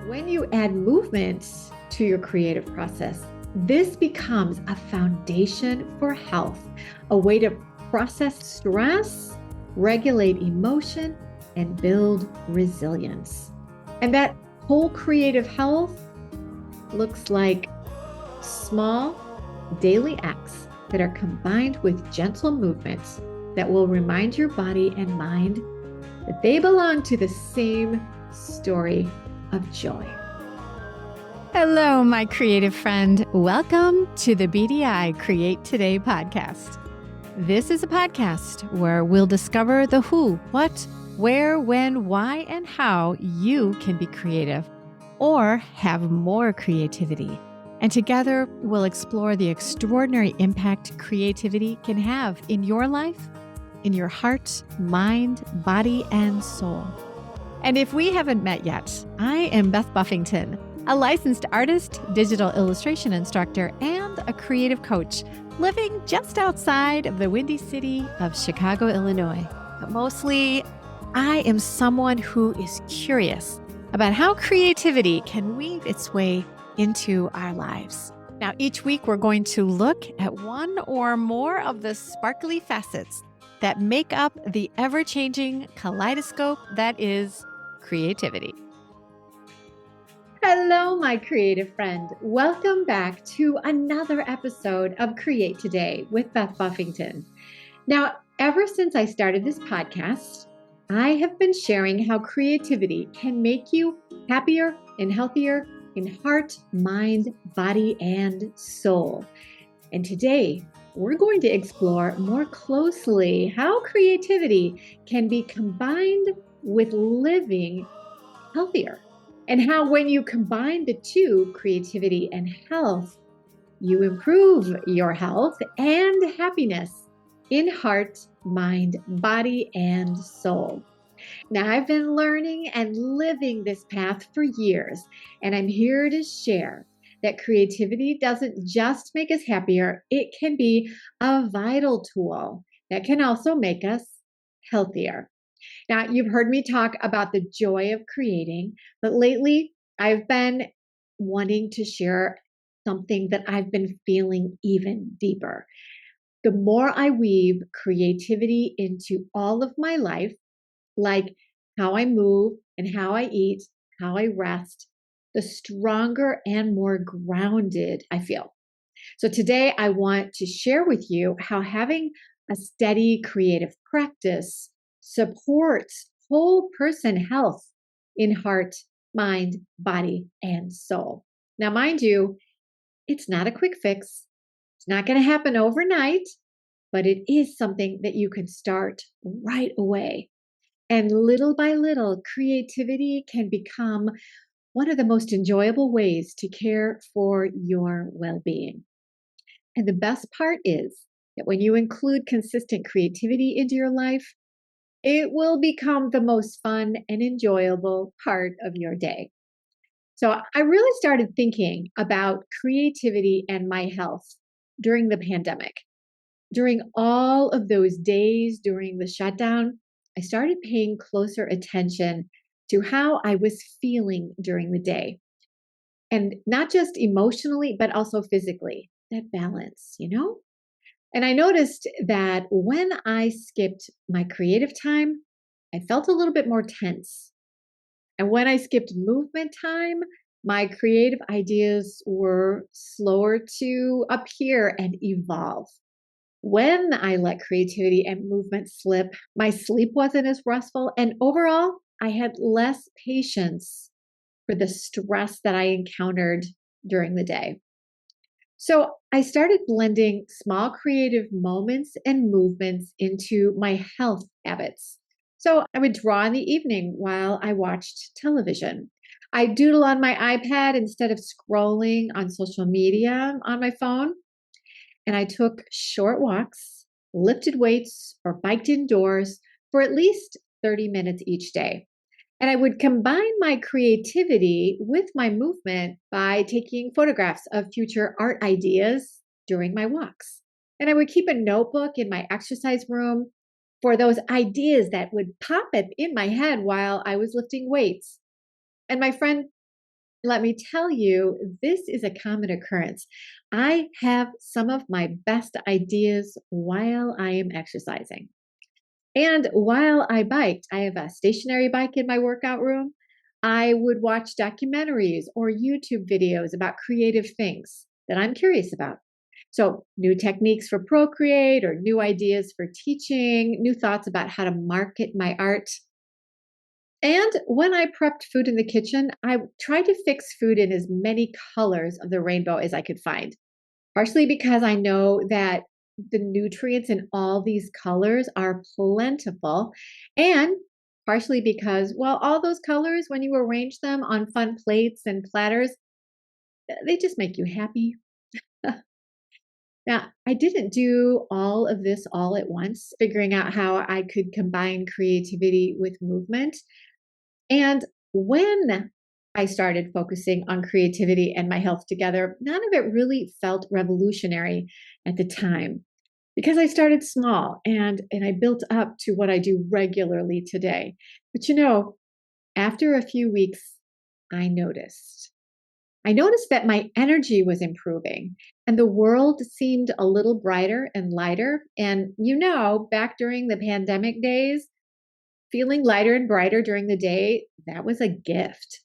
When you add movement to your creative process, this becomes a foundation for health, a way to process stress, regulate emotion, and build resilience. And that whole creative health looks like small daily acts that are combined with gentle movements that will remind your body and mind that they belong to the same story of joy. Hello, my creative friend. Welcome to the BDI Create Today podcast. This is a podcast where we'll discover the who, what, where, when, why, and how you can be creative or have more creativity. And together, we'll explore the extraordinary impact creativity can have in your life, in your heart, mind, body, and soul. And if we haven't met yet, I am Beth Buffington, a licensed artist, digital illustration instructor, and a creative coach living just outside of the windy city of Chicago, Illinois. But mostly, I am someone who is curious about how creativity can weave its way into our lives. Now, each week, we're going to look at one or more of the sparkly facets that make up the ever-changing kaleidoscope that is creativity. Hello, my creative friend. Welcome back to another episode of Create Today with Beth Buffington. Now, ever since I started this podcast, I have been sharing how creativity can make you happier and healthier in heart, mind, body, and soul. And today, we're going to explore more closely how creativity can be combined with living healthier, and how when you combine the two, creativity and health, you improve your health and happiness in heart, mind, body, and soul. Now, I've been learning and living this path for years, and I'm here to share that creativity doesn't just make us happier, it can be a vital tool that can also make us healthier. Now, you've heard me talk about the joy of creating, but lately I've been wanting to share something that I've been feeling even deeper. The more I weave creativity into all of my life, like how I move and how I eat, how I rest, the stronger and more grounded I feel. So today I want to share with you how having a steady creative practice supports whole person health in heart, mind, body, and soul. Now, mind you, it's not a quick fix. It's not going to happen overnight, but it is something that you can start right away. And little by little, creativity can become one of the most enjoyable ways to care for your well-being. And the best part is that when you include consistent creativity into your life, it will become the most fun and enjoyable part of your day. So I really started thinking about creativity and my health during the pandemic. During all of those days during the shutdown, I started paying closer attention to how I was feeling during the day. And not just emotionally, but also physically, that balance, And I noticed that when I skipped my creative time, I felt a little bit more tense. And when I skipped movement time, my creative ideas were slower to appear and evolve. When I let creativity and movement slip, my sleep wasn't as restful. And overall, I had less patience for the stress that I encountered during the day. So I started blending small creative moments and movements into my health habits. So I would draw in the evening while I watched television. I doodle on my iPad instead of scrolling on social media on my phone. And I took short walks, lifted weights, or biked indoors for at least 30 minutes each day. And I would combine my creativity with my movement by taking photographs of future art ideas during my walks. And I would keep a notebook in my exercise room for those ideas that would pop up in my head while I was lifting weights. And my friend, let me tell you, this is a common occurrence. I have some of my best ideas while I am exercising. And while I biked, I have a stationary bike in my workout room. I would watch documentaries or YouTube videos about creative things that I'm curious about. So, new techniques for Procreate or new ideas for teaching, new thoughts about how to market my art. And when I prepped food in the kitchen, I tried to fix food in as many colors of the rainbow as I could find, partially because I know that the nutrients in all these colors are plentiful, and partially because, well, all those colors, when you arrange them on fun plates and platters, they just make you happy. Now, I didn't do all of this all at once, figuring out how I could combine creativity with movement. And when I started focusing on creativity and my health together, none of it really felt revolutionary at the time because I started small and I built up to what I do regularly today. But after a few weeks, I noticed. I noticed that my energy was improving and the world seemed a little brighter and lighter. And back during the pandemic days, feeling lighter and brighter during the day, that was a gift.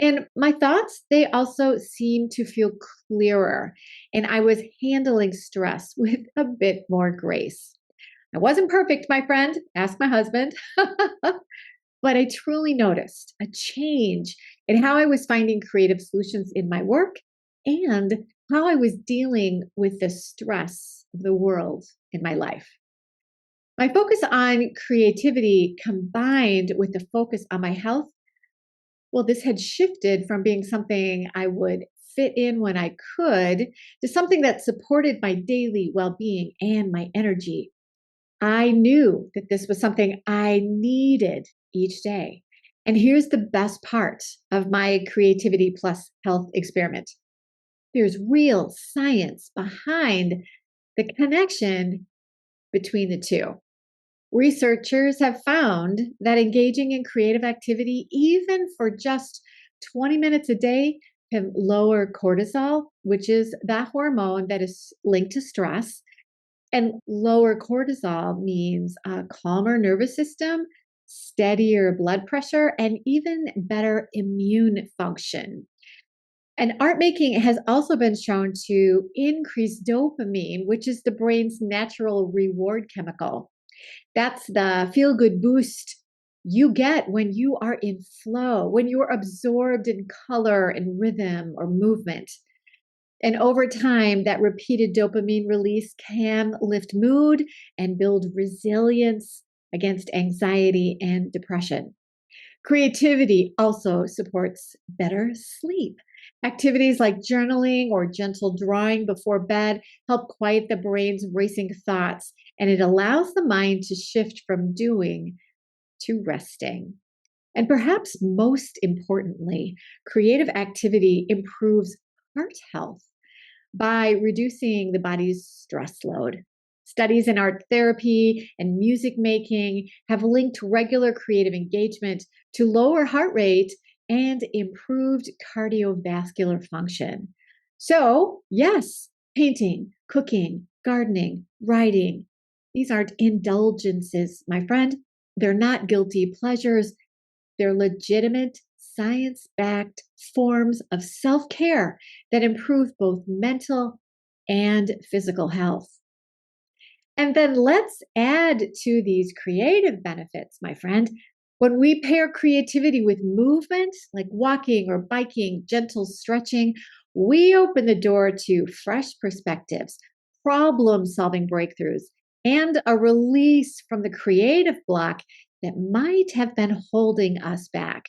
And my thoughts, they also seemed to feel clearer, and I was handling stress with a bit more grace. I wasn't perfect, my friend, ask my husband, but I truly noticed a change in how I was finding creative solutions in my work and how I was dealing with the stress of the world in my life. My focus on creativity combined with the focus on my health, well, this had shifted from being something I would fit in when I could to something that supported my daily well being and my energy. I knew that this was something I needed each day. And here's the best part of my creativity plus health experiment: there's real science behind the connection between the two. Researchers have found that engaging in creative activity, even for just 20 minutes a day, can lower cortisol, which is that hormone that is linked to stress. And lower cortisol means a calmer nervous system, steadier blood pressure, and even better immune function. And art making has also been shown to increase dopamine, which is the brain's natural reward chemical. That's the feel good boost you get when you are in flow, when you're absorbed in color and rhythm or movement. And over time, that repeated dopamine release can lift mood and build resilience against anxiety and depression. Creativity also supports better sleep. Activities like journaling or gentle drawing before bed help quiet the brain's racing thoughts, and it allows the mind to shift from doing to resting. And perhaps most importantly, creative activity improves heart health by reducing the body's stress load. Studies in art therapy and music making have linked regular creative engagement to lower heart rate and improved cardiovascular function. So, yes, painting, cooking, gardening, writing, these aren't indulgences, my friend. They're not guilty pleasures. They're legitimate, science backed forms of self care that improve both mental and physical health. And then let's add to these creative benefits, my friend. When we pair creativity with movement, like walking or biking, gentle stretching, we open the door to fresh perspectives, problem solving breakthroughs, and a release from the creative block that might have been holding us back.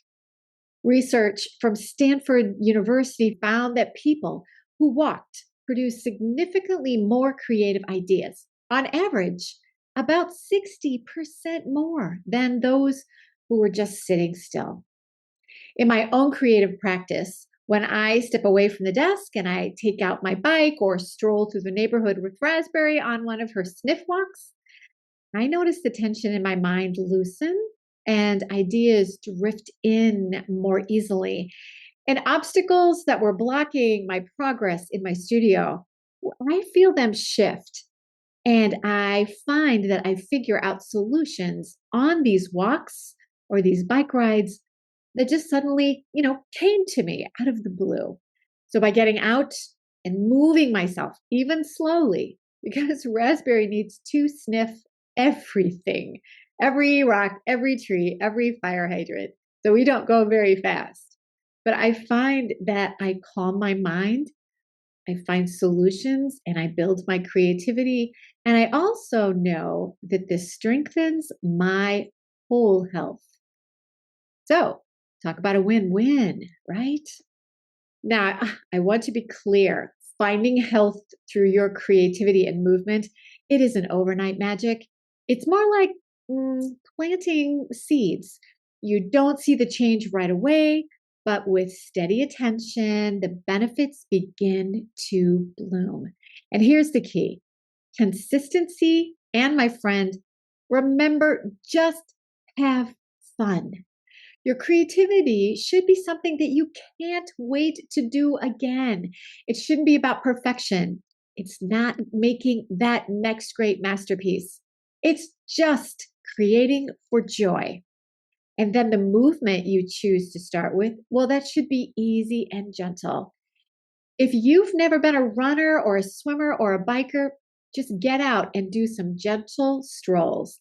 Research from Stanford University found that people who walked produced significantly more creative ideas, on average, about 60% more than those who were just sitting still. In my own creative practice, when I step away from the desk and I take out my bike or stroll through the neighborhood with Raspberry on one of her sniff walks, I notice the tension in my mind loosen and ideas drift in more easily. And obstacles that were blocking my progress in my studio, I feel them shift. And I find that I figure out solutions on these walks or these bike rides that just suddenly, came to me out of the blue. So by getting out and moving myself even slowly, because Raspberry needs to sniff everything, every rock, every tree, every fire hydrant. So we don't go very fast. But I find that I calm my mind, I find solutions, and I build my creativity. And I also know that this strengthens my whole health. So, talk about a win win, right? Now, I want to be clear, finding health through your creativity and movement, it isn't overnight magic. It's more like planting seeds. You don't see the change right away, but with steady attention, the benefits begin to bloom. And here's the key: consistency. And my friend, remember, just have fun. Your creativity should be something that you can't wait to do again. It shouldn't be about perfection. It's not making that next great masterpiece. It's just creating for joy. And then the movement you choose to start with, well, that should be easy and gentle. If you've never been a runner or a swimmer or a biker, just get out and do some gentle strolls.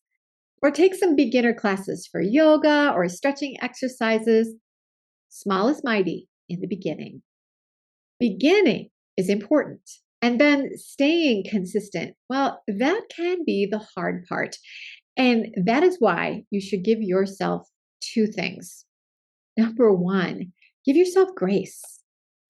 Or take some beginner classes for yoga or stretching exercises. Small is mighty in the beginning. Beginning is important. And then staying consistent, well, that can be the hard part. And that is why you should give yourself two things. Number one, give yourself grace.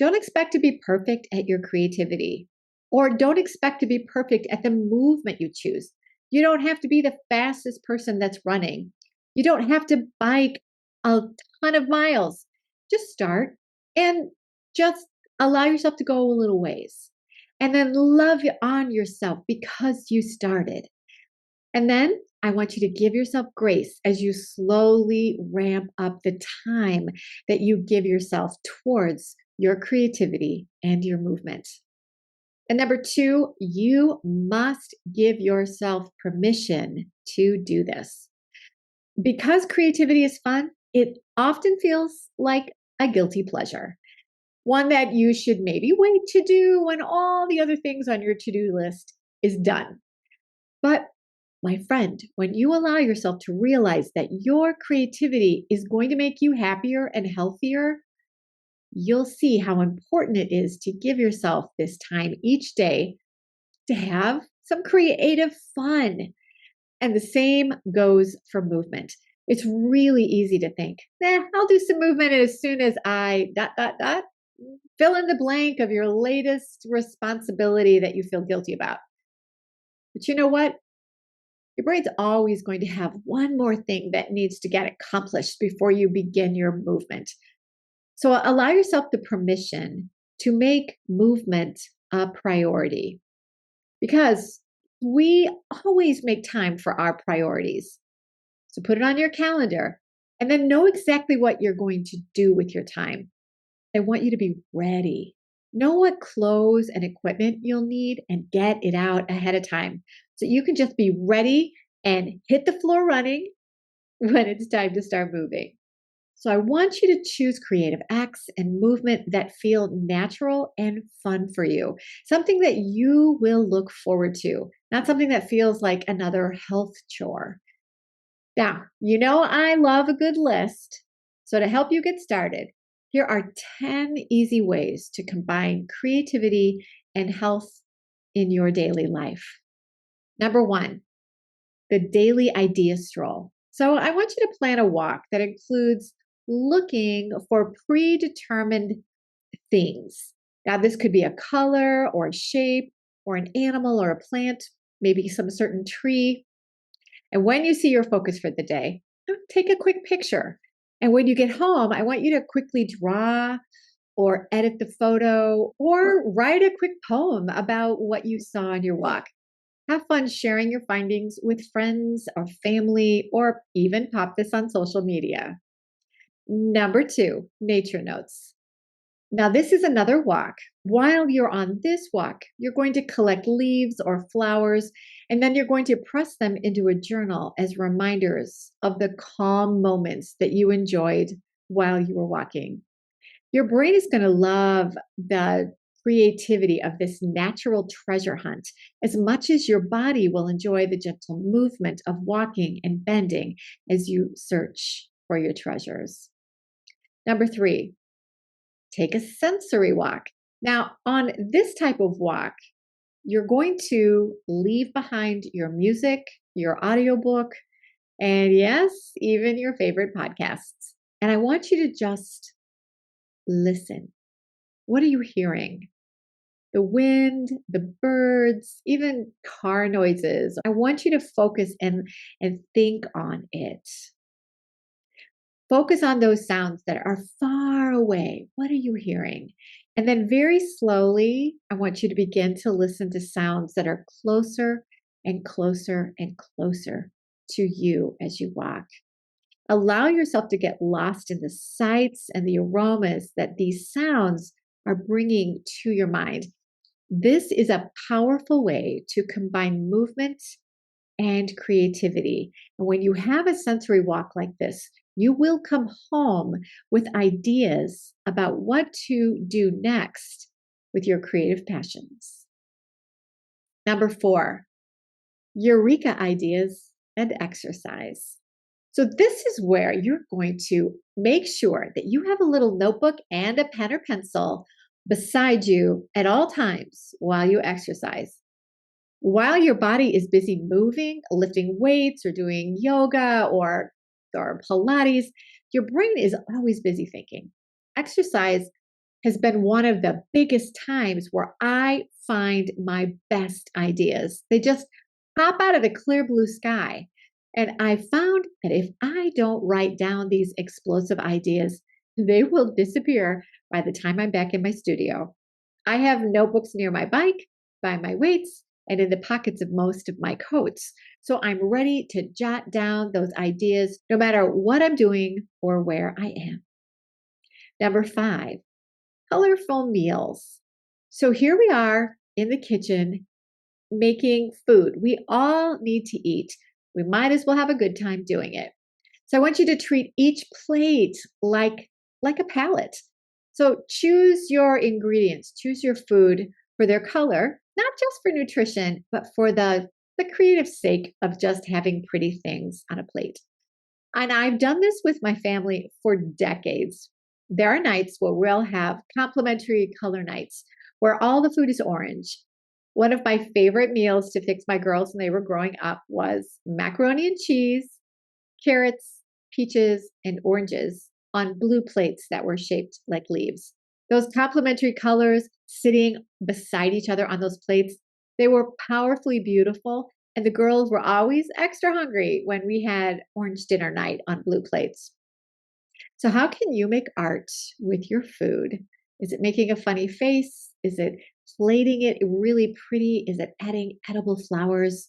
Don't expect to be perfect at your creativity, or don't expect to be perfect at the movement you choose. You don't have to be the fastest person that's running. You don't have to bike a ton of miles. Just start and just allow yourself to go a little ways. And then love on yourself because you started. And then I want you to give yourself grace as you slowly ramp up the time that you give yourself towards your creativity and your movement. And number two, you must give yourself permission to do this. Because creativity is fun, it often feels like a guilty pleasure, one that you should maybe wait to do when all the other things on your to-do list is done. But my friend, when you allow yourself to realize that your creativity is going to make you happier and healthier, you'll see how important it is to give yourself this time each day to have some creative fun. And the same goes for movement. It's really easy to think, I'll do some movement as soon as I ... Fill in the blank of your latest responsibility that you feel guilty about. But you know what? Your brain's always going to have one more thing that needs to get accomplished before you begin your movement. So allow yourself the permission to make movement a priority, because we always make time for our priorities. So put it on your calendar and then know exactly what you're going to do with your time. I want you to be ready. Know what clothes and equipment you'll need and get it out ahead of time so you can just be ready and hit the floor running when it's time to start moving. So I want you to choose creative acts and movement that feel natural and fun for you, something that you will look forward to, not something that feels like another health chore. Now, I love a good list. So to help you get started, here are 10 easy ways to combine creativity and health in your daily life. Number one, the daily idea stroll. So I want you to plan a walk that includes looking for predetermined things. Now, this could be a color or a shape or an animal or a plant, maybe some certain tree. And when you see your focus for the day, take a quick picture. And when you get home, I want you to quickly draw or edit the photo or write a quick poem about what you saw on your walk. Have fun sharing your findings with friends or family, or even pop this on social media. Number 2, nature notes. Now, this is another walk. While you're on this walk, you're going to collect leaves or flowers, and then you're going to press them into a journal as reminders of the calm moments that you enjoyed while you were walking. Your brain is going to love the creativity of this natural treasure hunt as much as your body will enjoy the gentle movement of walking and bending as you search for your treasures. Number 3, take a sensory walk. Now, on this type of walk, you're going to leave behind your music, your audiobook, and yes, even your favorite podcasts. And I want you to just listen. What are you hearing? The wind, the birds, even car noises. I want you to focus and think on it. Focus on those sounds that are far away. What are you hearing? And then very slowly, I want you to begin to listen to sounds that are closer and closer and closer to you as you walk. Allow yourself to get lost in the sights and the aromas that these sounds are bringing to your mind. This is a powerful way to combine movement and creativity. And when you have a sensory walk like this, you will come home with ideas about what to do next with your creative passions. Number 4, eureka ideas and exercise. So this is where you're going to make sure that you have a little notebook and a pen or pencil beside you at all times while you exercise. While your body is busy moving, lifting weights or doing yoga or Pilates, your brain is always busy thinking. Exercise has been one of the biggest times where I find my best ideas. They just pop out of the clear blue sky. And I found that if I don't write down these explosive ideas, they will disappear by the time I'm back in my studio. I have notebooks near my bike, by my weights, and in the pockets of most of my coats. So I'm ready to jot down those ideas no matter what I'm doing or where I am. Number 5, colorful meals. So here we are in the kitchen making food. We all need to eat. We might as well have a good time doing it. So I want you to treat each plate like a palette. So choose your ingredients, choose your food for their color, not just for nutrition, but for the creative sake of just having pretty things on a plate. And I've done this with my family for decades. There are nights where we'll have complimentary color nights where all the food is orange. One of my favorite meals to fix my girls when they were growing up was macaroni and cheese, carrots, peaches, and oranges on blue plates that were shaped like leaves. Those complementary colors sitting beside each other on those plates, they were powerfully beautiful. And the girls were always extra hungry when we had orange dinner night on blue plates. So how can you make art with your food? Is it making a funny face? Is it plating it really pretty? Is it adding edible flowers?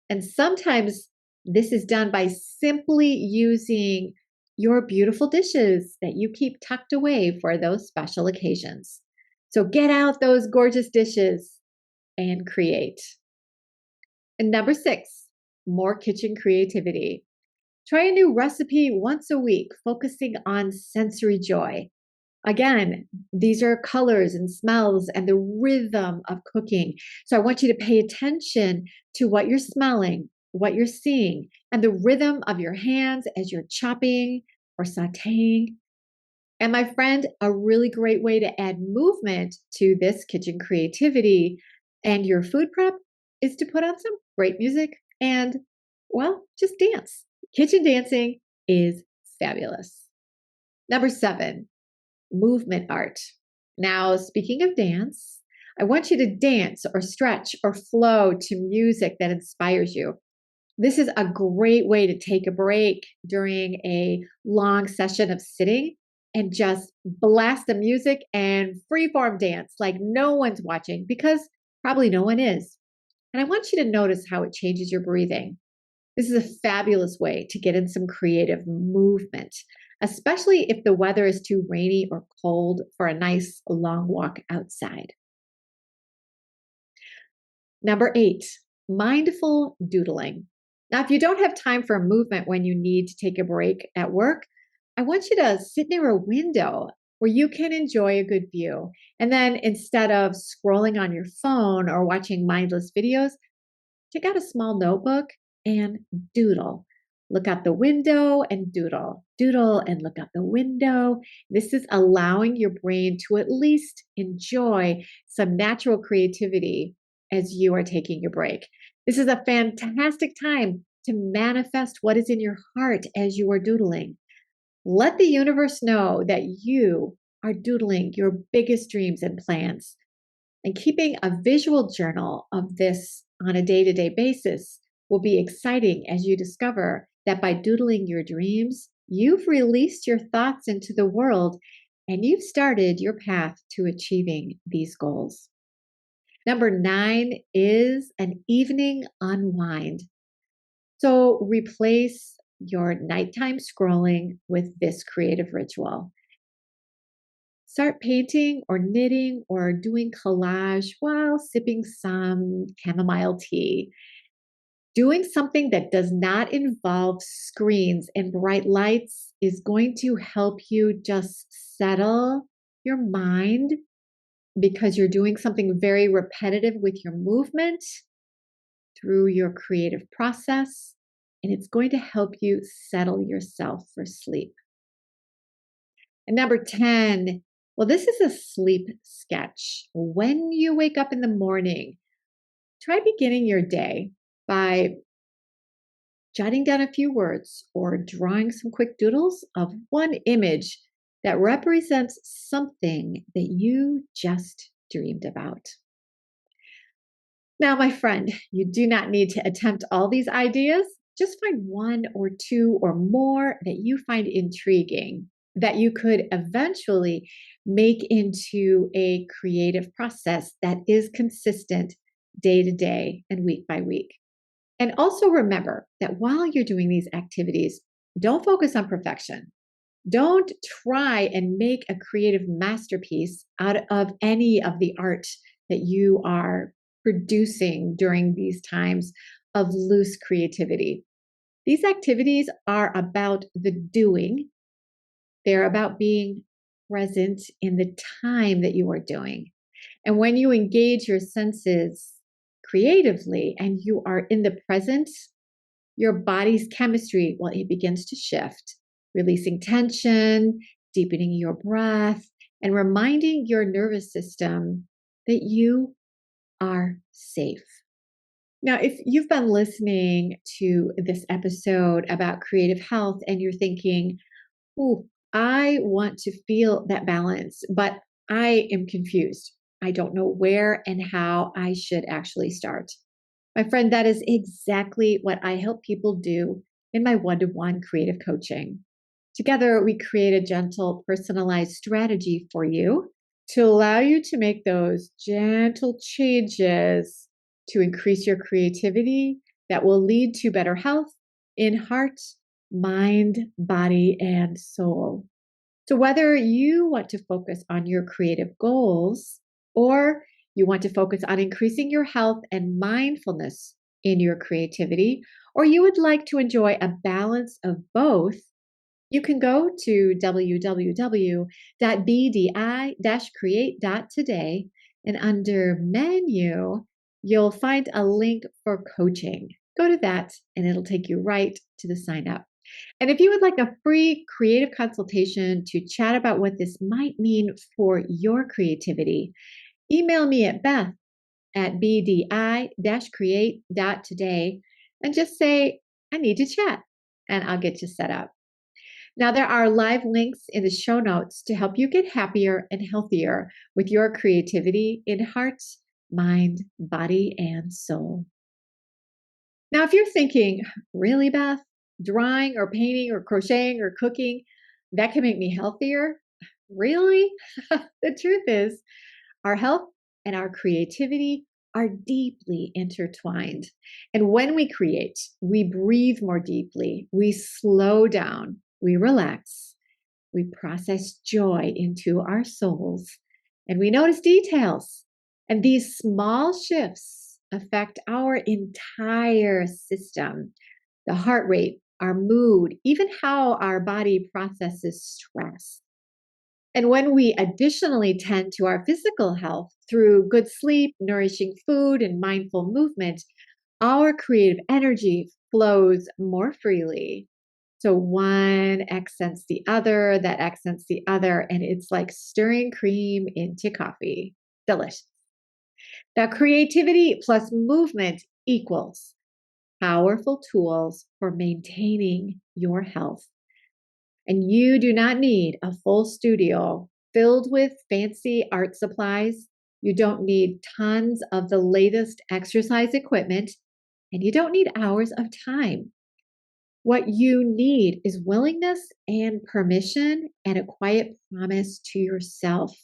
And sometimes this is done by simply using your beautiful dishes that you keep tucked away for those special occasions. So get out those gorgeous dishes and create. And number 6, more kitchen creativity. Try a new recipe once a week, focusing on sensory joy. Again, these are colors and smells and the rhythm of cooking. So I want you to pay attention to what you're smelling, what you're seeing, and the rhythm of your hands as you're chopping or sauteing. And my friend, a really great way to add movement to this kitchen creativity and your food prep is to put on some great music and, well, just dance. Kitchen dancing is fabulous. Number 7, movement art. Now, speaking of dance, I want you to dance or stretch or flow to music that inspires you. This is a great way to take a break during a long session of sitting and just blast the music and freeform dance like no one's watching, because probably no one is. And I want you to notice how it changes your breathing. This is a fabulous way to get in some creative movement, especially if the weather is too rainy or cold for a nice long walk outside. Number 8, mindful doodling. Now, if you don't have time for movement when you need to take a break at work, I want you to sit near a window where you can enjoy a good view. And then instead of scrolling on your phone or watching mindless videos, take out a small notebook and doodle. Look out the window and doodle. Doodle and look out the window. This is allowing your brain to at least enjoy some natural creativity as you are taking your break. This is a fantastic time to manifest what is in your heart as you are doodling. Let the universe know that you are doodling your biggest dreams and plans. And keeping a visual journal of this on a day-to-day basis will be exciting as you discover that by doodling your dreams, you've released your thoughts into the world and you've started your path to achieving these goals. Number 9 is an evening unwind. So replace your nighttime scrolling with this creative ritual. Start painting or knitting or doing collage while sipping some chamomile tea. Doing something that does not involve screens and bright lights is going to help you just settle your mind because you're doing something very repetitive with your movement through your creative process, and it's going to help you settle yourself for sleep. And number 10, well, this is a sleep sketch. When you wake up in the morning, try beginning your day by jotting down a few words or drawing some quick doodles of one image that represents something that you just dreamed about. Now, my friend, you do not need to attempt all these ideas. Just find one or two or more that you find intriguing that you could eventually make into a creative process that is consistent day to day and week by week. And also remember that while you're doing these activities, don't focus on perfection. Don't try and make a creative masterpiece out of any of the art that you are producing during these times of loose creativity. These activities are about the doing. They're about being present in the time that you are doing. And when you engage your senses creatively and you are in the present, your body's chemistry, well, it begins to shift, releasing tension, deepening your breath, and reminding your nervous system that you are safe. Now, if you've been listening to this episode about creative health and you're thinking, "Ooh, I want to feel that balance, but I am confused. I don't know where and how I should actually start." My friend, that is exactly what I help people do in my one-to-one creative coaching. Together, we create a gentle, personalized strategy for you to allow you to make those gentle changes to increase your creativity that will lead to better health in heart, mind, body, and soul. So, whether you want to focus on your creative goals or you want to focus on increasing your health and mindfulness in your creativity, or you would like to enjoy a balance of both, you can go to www.bdi-create.today, and under menu, you'll find a link for coaching. Go to that and it'll take you right to the sign up. And if you would like a free creative consultation to chat about what this might mean for your creativity, email me at beth@bdi-create.today and just say, "I need to chat," and I'll get you set up. Now, there are live links in the show notes to help you get happier and healthier with your creativity in heart, mind, body, and soul. Now, if you're thinking, "Really, Beth? Drawing or painting or crocheting or cooking, that can make me healthier?" Really? The truth is, our health and our creativity are deeply intertwined. And when we create, we breathe more deeply, we slow down, we relax, we process joy into our souls, and we notice details. And these small shifts affect our entire system, the heart rate, our mood, even how our body processes stress. And when we additionally tend to our physical health through good sleep, nourishing food, and mindful movement, our creative energy flows more freely. So one accents the other, that accents the other, and it's like stirring cream into coffee. Delicious. Now, creativity plus movement equals powerful tools for maintaining your health. And you do not need a full studio filled with fancy art supplies. You don't need tons of the latest exercise equipment, and you don't need hours of time. What you need is willingness and permission and a quiet promise to yourself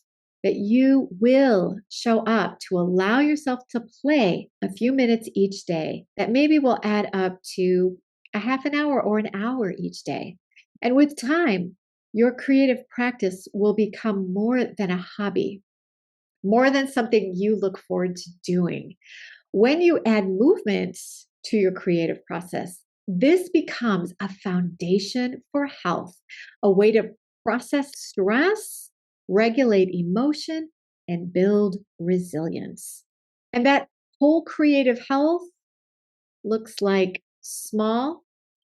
that you will show up to allow yourself to play a few minutes each day that maybe will add up to a half an hour or an hour each day. And with time, your creative practice will become more than a hobby, more than something you look forward to doing. When you add movement to your creative process, this becomes a foundation for health, a way to process stress, regulate emotion, and build resilience. And that whole creative health looks like small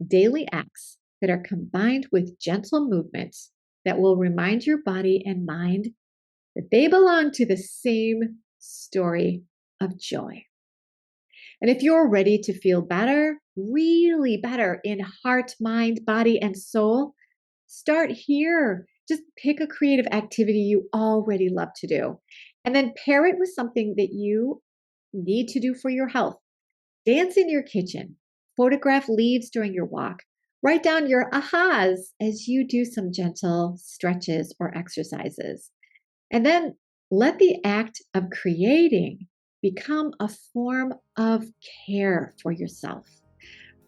daily acts that are combined with gentle movements that will remind your body and mind that they belong to the same story of joy. And if you're ready to feel better, really better in heart, mind, body, and soul, start here. Just pick a creative activity you already love to do, and then pair it with something that you need to do for your health. Dance in your kitchen, photograph leaves during your walk, write down your ahas as you do some gentle stretches or exercises. And then let the act of creating become a form of care for yourself.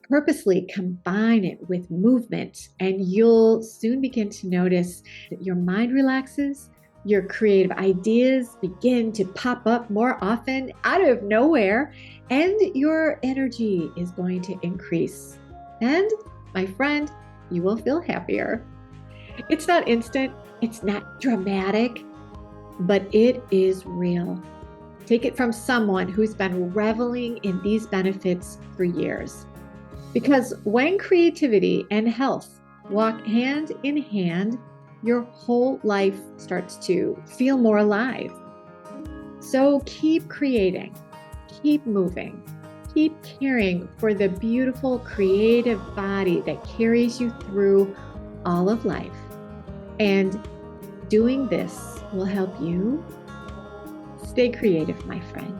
Purposely combine it with movement, and you'll soon begin to notice that your mind relaxes, your creative ideas begin to pop up more often out of nowhere, and your energy is going to increase. And my friend, you will feel happier. It's not instant, it's not dramatic, but it is real. Take it from someone who's been reveling in these benefits for years. Because when creativity and health walk hand in hand, your whole life starts to feel more alive. So keep creating, keep moving, keep caring for the beautiful creative body that carries you through all of life. And doing this will help you stay creative, my friend.